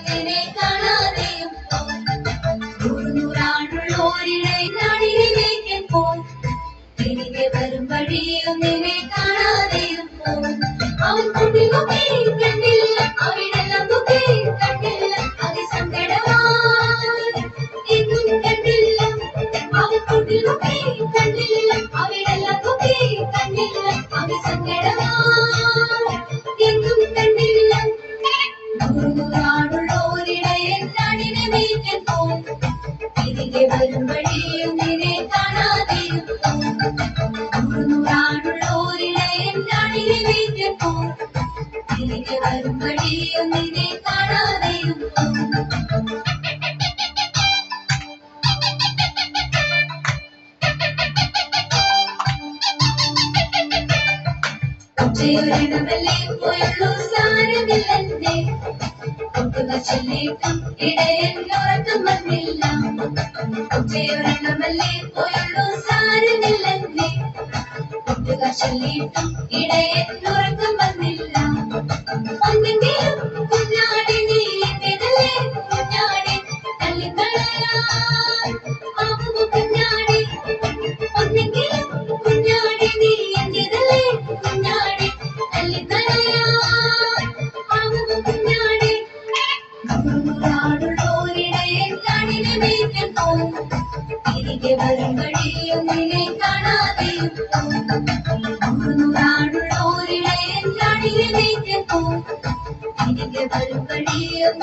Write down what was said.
നിന്നെ കാണാതെയും നൂറാണ്ടുള്ളോരിടെ നാടിനെ മേയ്ക്കാൻ പോയി തിരികെ വരും വഴിയും നിന്നെ കാണാതെയും അവൻ കൂട്ടി നോക്കി കണ്ടില്ല അവിടെല്ലാം നോക്കി കണ്ടില്ല അതിസങ്കടമായി എങ്ങും കണ്ടില്ല അവൻ കൂട്ടി നോക്കി കണ്ടില്ല അവിടെല്ലാം നോക്കി കണ്ടില്ല അതിസങ്കടമായി എങ്ങും കണ്ടില്ല നൂറാണ്ടുള്ളോരിടയൻ നാടിനെ മേയ്ക്കാൻ പോയി തിരികെ വരും വഴിയും നിന്നെ കാണാതെയും നൂറാണ്ടുള്ളോരിടയൻ നാടിനെ മേയ്ക്കാൻ പോയി തിരികെ വരും വഴിയും നിന്നെ കാണാതെയും ഒറ്റയൊരെണ്ണമല്ലേ പോയുള്ളൂ സാരമില്ലെന്നേ ഒട്ടുക ചൊല്ലിയിട്ടും ഇടയൻ ഉറക്കം വന്നില്ല ഒറ്റയൊരെണ്ണമല്ലേ പോയുള്ളൂ സാരമില്ലെന്നേ ഒട്ടുക ചൊല്ലിയിട്ടും ഇടയൻ ഉറക്കം വന്നില്ല ഒന്നെങ്കിലും കുഞ്ഞാടി നീ എന്റേതല്ലേ കുഞ്ഞാടി തള്ളിക്കളയാൻ ആവുമോ കുഞ്ഞാടി ഒന്നെങ്കിലും കുഞ്ഞാടി നീ എന്റേതല്ലേ കുഞ്ഞാടി തള്ളിക്കളയാൻ ആവുമോ കുഞ്ഞാടി നൂറാണ്ടുള്ളോരിടയൻ നാടിനെ മേയ്ക്കാൻ പോയി തിരികെ വരും വഴിയും നിന്നെ കാണാതെയും നൂറാണ്ടുള്ളോരിടയൻ നാടിനെ മേയ്ക്കാൻ പോയി തിരികെ വരും വഴിയും